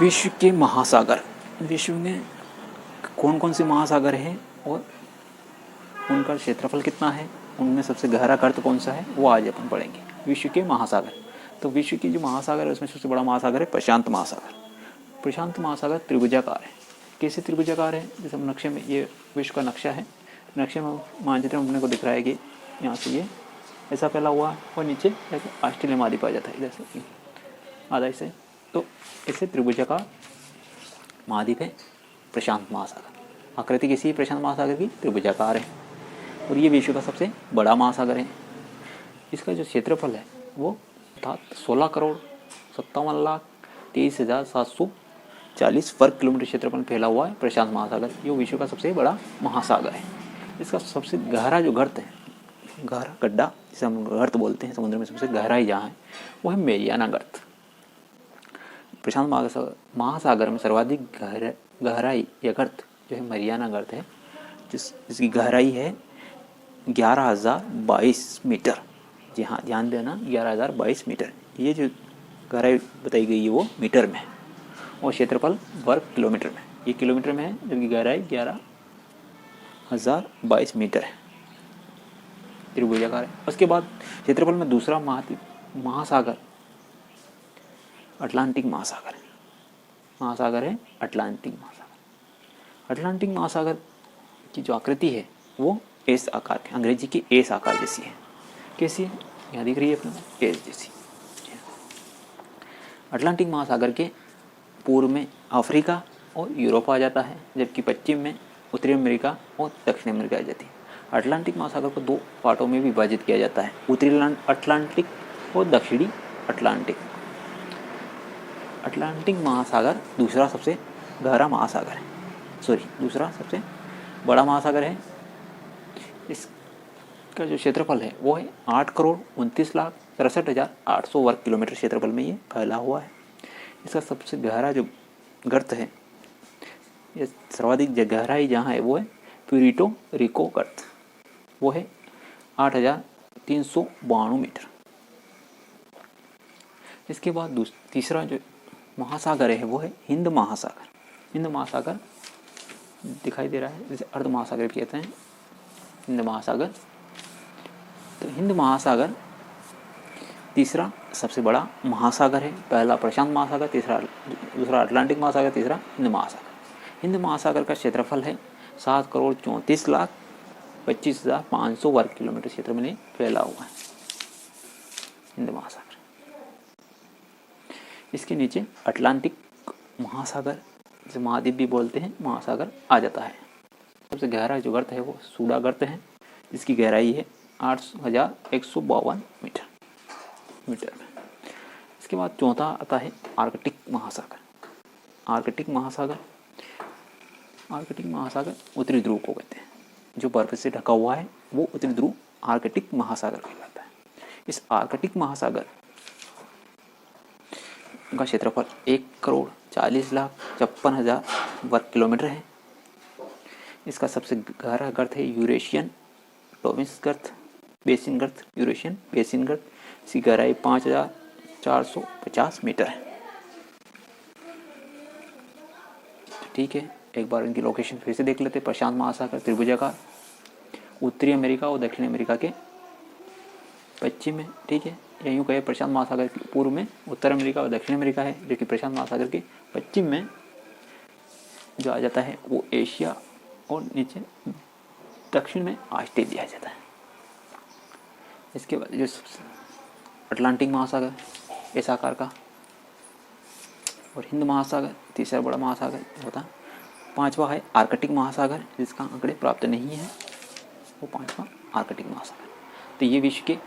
विश्व के महासागर, विश्व में कौन कौन से महासागर हैं और उनका क्षेत्रफल कितना है, उनमें सबसे गहरा गर्त कौन सा है, वो आज अपन पढ़ेंगे। विश्व के महासागर, तो विश्व की जो महासागर है उसमें सबसे बड़ा महासागर है प्रशांत महासागर। प्रशांत महासागर त्रिभुजाकार है। कैसे त्रिभुजाकार है, जैसे हम नक्शे में, ये विश्व का नक्शा है, नक्शे में मानचित्र में अपने को दिख रहा है कि यहाँ से ये ऐसा फैला हुआ और नीचे जाके ऑस्ट्रेलिया महाद्वीप आ जाता है, इधर से आधा इसे, तो इससे त्रिभुजाकार महाद्वीप है प्रशांत महासागर। आकृति कैसी है प्रशांत महासागर की, त्रिभुजाकार है, और ये विश्व का सबसे बड़ा महासागर है। इसका जो क्षेत्रफल है वो अर्थात 16,57,23,740 वर्ग किलोमीटर क्षेत्रफल फैला हुआ है प्रशांत महासागर। ये विश्व का सबसे बड़ा महासागर है। इसका सबसे गहरा जो गर्त है, गहरा गड्ढा जिसे हम गर्त बोलते हैं, समुद्र में सबसे गहराई जहाँ है वो है मेरियाना गर्त। प्रशांत महासागर में सर्वाधिक गहराई या गर्त जो है मरियाना गर्त है, जिसकी गहराई है 11,022 मीटर। जी हाँ, ध्यान देना, 11,022 मीटर। ये जो गहराई बताई गई है वो मीटर में है, और क्षेत्रफल वर्ग किलोमीटर में, ये किलोमीटर में है, जबकि गहराई 11,022 मीटर है, त्रिभुजाकार है। उसके बाद क्षेत्रफल में दूसरा महासागर अटलांटिक महासागर है। महासागर है अटलांटिक महासागर। अटलांटिक महासागर की जो आकृति है वो एस आकार के, अंग्रेजी की एस आकार जैसी है। कैसी है, यहाँ दिख रही है अपने एस जैसी। अटलांटिक महासागर के पूर्व में अफ्रीका और यूरोप आ जाता है, जबकि पश्चिम में उत्तरी अमेरिका और दक्षिण अमेरिका आ जाती है। अटलांटिक महासागर को दो पार्टों में विभाजित किया जाता है, उत्तरी अटलांटिक और दक्षिणी अटलांटिक। अटलांटिक महासागर दूसरा सबसे गहरा महासागर है, दूसरा सबसे बड़ा महासागर है। इसका जो क्षेत्रफल है वो है 8,29,63,800 वर्ग किलोमीटर क्षेत्रफल में ये फैला हुआ है। इसका सबसे गहरा जो गर्त है, ये सर्वाधिक गहराई जहाँ है वो है प्यूरिटो रिको गर्त, वो है 8,392 मीटर। इसके बाद तीसरा जो महासागर है वो है हिंद महासागर। हिंद महासागर दिखाई दे रहा है, जैसे अर्ध महासागर भी कहते हैं हिंद महासागर। तो हिंद महासागर तीसरा सबसे बड़ा महासागर है। पहला प्रशांत महासागर, दूसरा अटलांटिक महासागर, तीसरा हिंद महासागर। हिंद महासागर का क्षेत्रफल है 7,34,25,500 वर्ग किलोमीटर क्षेत्र में फैला हुआ है हिंद महासागर। इसके नीचे अटलांटिक महासागर, जिसे महाद्वीप भी बोलते हैं, महासागर आ जाता है। सबसे गहरा जो गर्त है वो सूडा गर्त है, जिसकी गहराई है 8,152 मीटर में। इसके बाद चौथा आता है आर्कटिक महासागर। आर्कटिक महासागर उत्तरी ध्रुव को कहते हैं, जो बर्फ से ढका हुआ है वो उत्तरी ध्रुव आर्कटिक महासागर कहलाता है। इस आर्कटिक महासागर का क्षेत्रफल 1,40,56,000 वर्ग किलोमीटर है। इसका सबसे गहरा गर्त है यूरेशियन टोविस गर्त, बेसिन गर्त, यूरेशियन बेसिन गर्त। इसकी गहराई 5,450 मीटर है। ठीक है, एक बार इनकी लोकेशन फिर से देख लेते हैं। प्रशांत महासागर त्रिभुजाकार, उत्तरी अमेरिका और दक्षिण अमेरिका के पश्चिम में। ठीक है, या यूँ कहे प्रशांत महासागर के पूर्व में उत्तर अमेरिका और दक्षिण अमेरिका है, जो कि प्रशांत महासागर के पश्चिम में जो आ जाता है वो एशिया, और नीचे दक्षिण में ऑस्ट्रेलिया आ जाता है। इसके बाद जो अटलांटिक महासागर इस आकार का, और हिंद महासागर तीसरा बड़ा महासागर होता। पांचवा है आर्कटिक महासागर, जिसका आंकड़े प्राप्त नहीं है, वो पांचवा आर्कटिक महासागर। तो ये विश्व के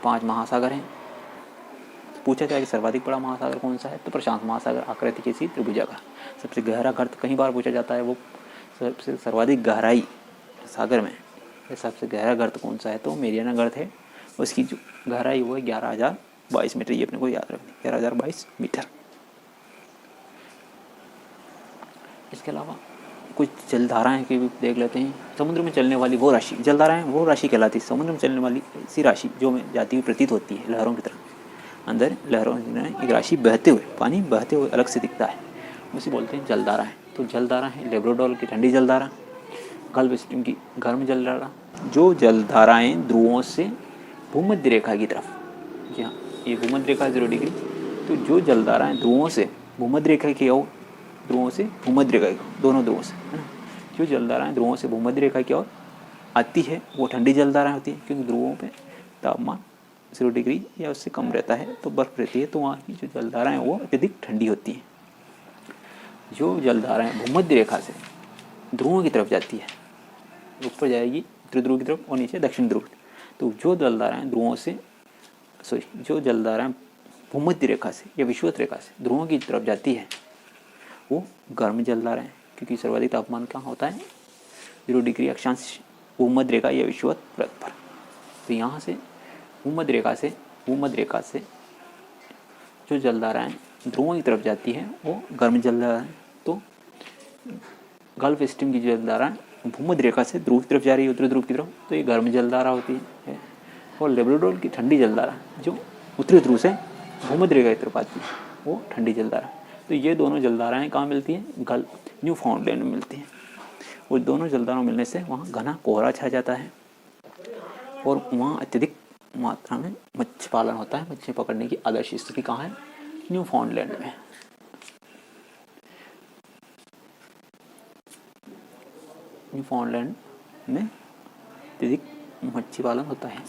5 महासागर हैं। पूछा जाए कि सर्वाधिक बड़ा महासागर कौन सा है, तो प्रशांत महासागर, आकृति कैसी, त्रिभुजाकार। सबसे गहरा गर्त कई बार पूछा जाता है, वो सबसे सर्वाधिक गहराई सागर में सबसे गहरा गर्त कौन सा है, तो मेरियाना गर्त है। उसकी जो गहराई वो है 11,022 मीटर। ये अपने को याद रखनी, 11,022 मीटर। इसके अलावा कुछ जलधाराएं की भी देख लेते हैं। समुद्र में चलने वाली वो राशि, जलधाराएं वो राशि कहलाती है, समुद्र में चलने वाली ऐसी राशि जो में जाती हुई प्रतीत होती है लहरों की तरह। अंदर लहरों में एक राशि बहते हुए, पानी बहते हुए अलग से दिखता है, उसे बोलते हैं जलधारा है। तो जलधारा है लेब्राडोर की ठंडी जलधारा, गल्फ स्ट्रीम की गर्म जलधारा। जो जलधाराएं ध्रुवों से भूमध्य रेखा की तरफ, जी हाँ ये भूमध्य रेखा 0 डिग्री, तो जो जलधाराएं ध्रुवों से भूमध्य रेखा की ओर, ध्रुवों से भूमध्य रेखा की, दोनों ध्रुवों से, है ना, जो जलधाराएं ध्रुवों से भूमध्य रेखा की ओर आती है वो ठंडी जलधाराएं होती है, क्योंकि ध्रुवों पे तापमान 0 डिग्री या उससे कम रहता है तो बर्फ रहती है, तो वहाँ की जो जलधाराएं वो अत्यधिक ठंडी होती हैं। जो जलधाराएं भूमध्य रेखा से ध्रुवों की तरफ जाती है, ऊपर जाएगी उत्तरी ध्रुव की तरफ और नीचे दक्षिण ध्रुव, तो जो जलधाराएं ध्रुवों से जो जलधाराएं भूमध्य रेखा से या विषुवत रेखा से ध्रुवों की तरफ जाती है वो गर्म जलधाराएं, क्योंकि सर्वाधिक तापमान कहाँ होता है 0 डिग्री अक्षांश भूमध्य रेखा या विषुवत वृत्त पर। तो यहाँ से भूमध्य रेखा से जो जलधाराएं ध्रुवों की तरफ जाती है वो गर्म जलधाराएं। तो गल्फ स्ट्रीम की जलधाराएं भूमध्य रेखा से ध्रुव की तरफ जा रही है, उत्तरी ध्रुव की तरफ, तो ये गर्म जलधारा होती है। और लेब्राडोर की ठंडी जलधारा जो उत्तरी ध्रुव से भूमध्य रेखा की तरफ आती है वो ठंडी जलधारा। तो ये दोनों जलधाराएं कहाँ मिलती हैं, न्यू फाउंडलैंड में मिलती हैं। और दोनों जलधाराओं मिलने से वहाँ घना कोहरा छा जाता है और वहाँ अत्यधिक मात्रा में मत्स्य पालन होता है। मछली पकड़ने की आदर्श स्थिति कहाँ है, न्यू फाउंडलैंड में। न्यू फाउंडलैंड में अत्यधिक मच्छी पालन होता है।